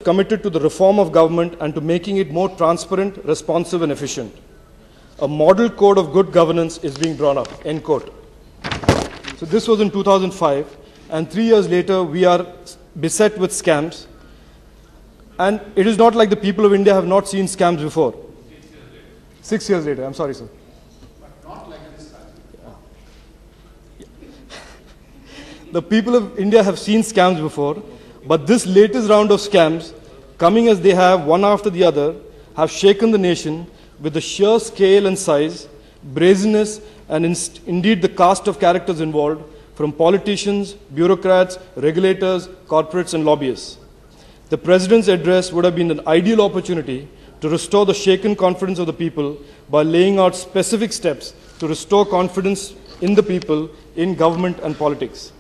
committed to the reform of government and to making it more transparent, responsive and efficient. A model code of good governance is being drawn up, end quote. So this was in 2005, and 3 years later we are beset with scams. And it is not like the people of India have not seen scams before. 6 years later, I'm sorry, sir. But not like this time. Yeah. The people of India have seen scams before, but this latest round of scams, coming as they have one after the other, have shaken the nation with the sheer scale and size, brazenness, and indeed the cast of characters involved, from politicians, bureaucrats, regulators, corporates, and lobbyists. The President's address would have been an ideal opportunity to restore the shaken confidence of the people by laying out specific steps to restore confidence in the people, in government and politics.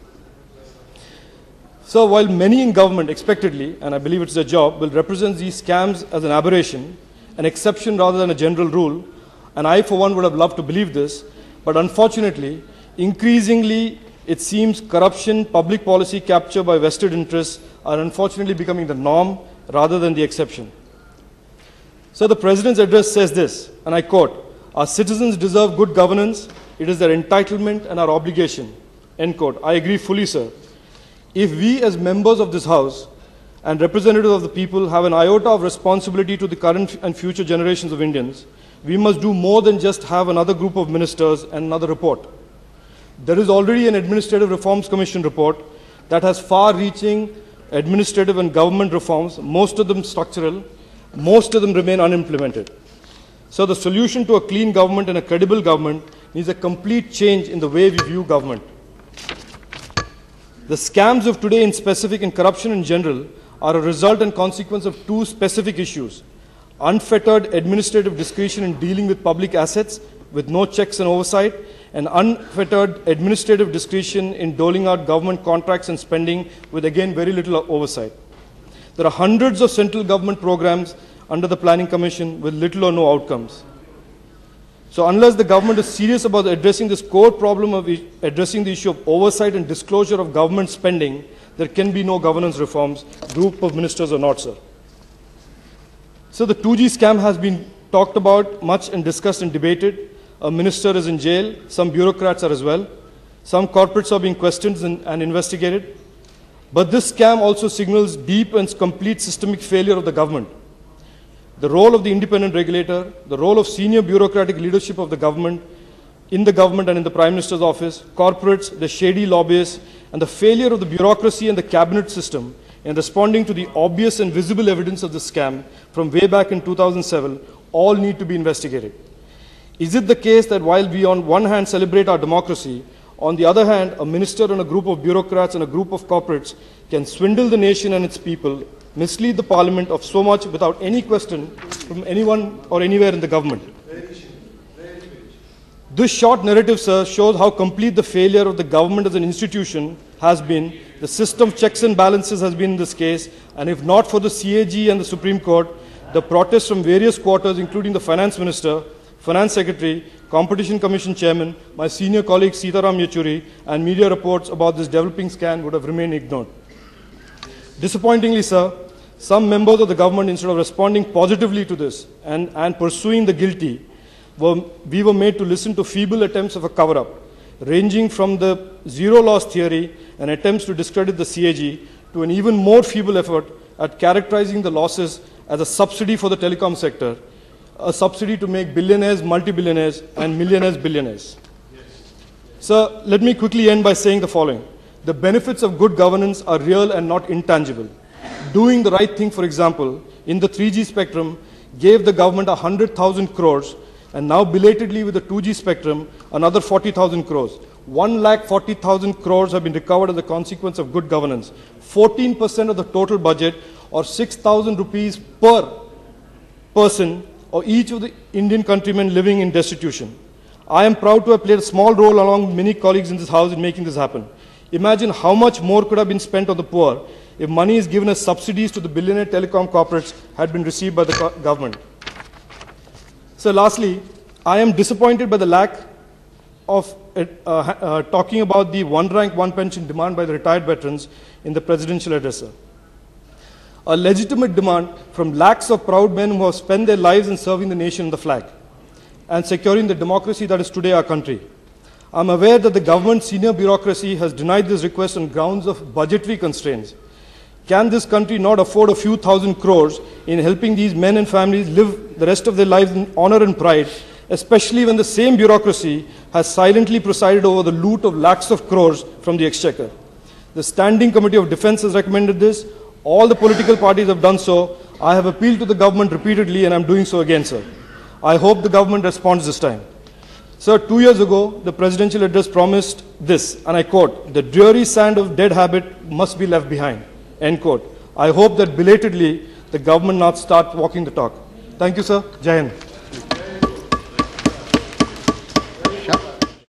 So while many in government expectedly, and I believe it's their job, will represent these scams as an aberration, an exception rather than a general rule, and I for one would have loved to believe this, but unfortunately, increasingly it seems corruption, public policy capture by vested interests are unfortunately becoming the norm rather than the exception. So the President's address says this, and I quote, "Our citizens deserve good governance. It is their entitlement and our obligation." End quote. I agree fully, sir. If we as members of this House and representatives of the people have an iota of responsibility to the current and future generations of Indians, we must do more than just have another group of ministers and another report. There is already an Administrative Reforms Commission report that has far-reaching administrative and government reforms, most of them structural, most of them remain unimplemented. So the solution to a clean government and a credible government needs a complete change in the way we view government. The scams of today in specific and corruption in general are a result and consequence of two specific issues: unfettered administrative discretion in dealing with public assets with no checks and oversight, and unfettered administrative discretion in doling out government contracts and spending with, again, very little oversight. There are hundreds of central government programs under the Planning Commission with little or no outcomes. So unless the government is serious about addressing this core problem of addressing the issue of oversight and disclosure of government spending, there can be no governance reforms, group of ministers or not, sir. So the 2G scam has been talked about much and discussed and debated. A minister is in jail, some bureaucrats are as well. Some corporates are being questioned and investigated. But this scam also signals deep and complete systemic failure of the government. The role of the independent regulator, the role of senior bureaucratic leadership of the government, in the government and in the Prime Minister's office, corporates, the shady lobbyists, and the failure of the bureaucracy and the cabinet system in responding to the obvious and visible evidence of the scam from way back in 2007 all need to be investigated. Is it the case that while we on one hand celebrate our democracy, on the other hand, a minister and a group of bureaucrats and a group of corporates can swindle the nation and its people, mislead the parliament of so much without any question from anyone or anywhere in the government? This short narrative, sir, shows how complete the failure of the government as an institution has been. The system of checks and balances has been in this case, and if not for the CAG and the Supreme Court, the protests from various quarters, including the Finance Minister, Finance Secretary, Competition Commission Chairman, my senior colleague Sitaram Yechuri, and media reports about this developing scam would have remained ignored. Disappointingly, sir, some members of the government, instead of responding positively to this and pursuing the guilty, we were made to listen to feeble attempts of a cover-up, ranging from the zero loss theory and attempts to discredit the CAG to an even more feeble effort at characterizing the losses as a subsidy for the telecom sector, a subsidy to make billionaires multi-billionaires and millionaires billionaires. Yes. So let me quickly end by saying the following. The benefits of good governance are real and not intangible. Doing the right thing, for example, in the 3G spectrum gave the government 100,000 crores, and now belatedly with the 2G spectrum, another 40,000 crores. 1,40,000 crores have been recovered as a consequence of good governance. 14% of the total budget, or 6,000 rupees per person, or each of the Indian countrymen living in destitution. I am proud to have played a small role along with many colleagues in this House in making this happen. Imagine how much more could have been spent on the poor if money is given as subsidies to the billionaire telecom corporates had been received by the government. So lastly, I am disappointed by the lack of talking about the one rank, one pension demand by the retired veterans in the presidential address. a legitimate demand from lakhs of proud men who have spent their lives in serving the nation and the flag and securing the democracy that is today our country. I'm aware that the government senior bureaucracy has denied this request on grounds of budgetary constraints. Can this country not afford a few thousand crores in helping these men and families live the rest of their lives in honor and pride, especially when the same bureaucracy has silently presided over the loot of lakhs of crores from the exchequer? The Standing Committee of Defense has recommended this. All the political parties have done so. I have appealed to the government repeatedly, and I'm doing so again, sir. I hope the government responds this time. Sir, 2 years ago, the presidential address promised this, and I quote, "The dreary sand of dead habit must be left behind," end quote. I hope that belatedly, the government not start walking the talk. Thank you, sir. Jai Hind.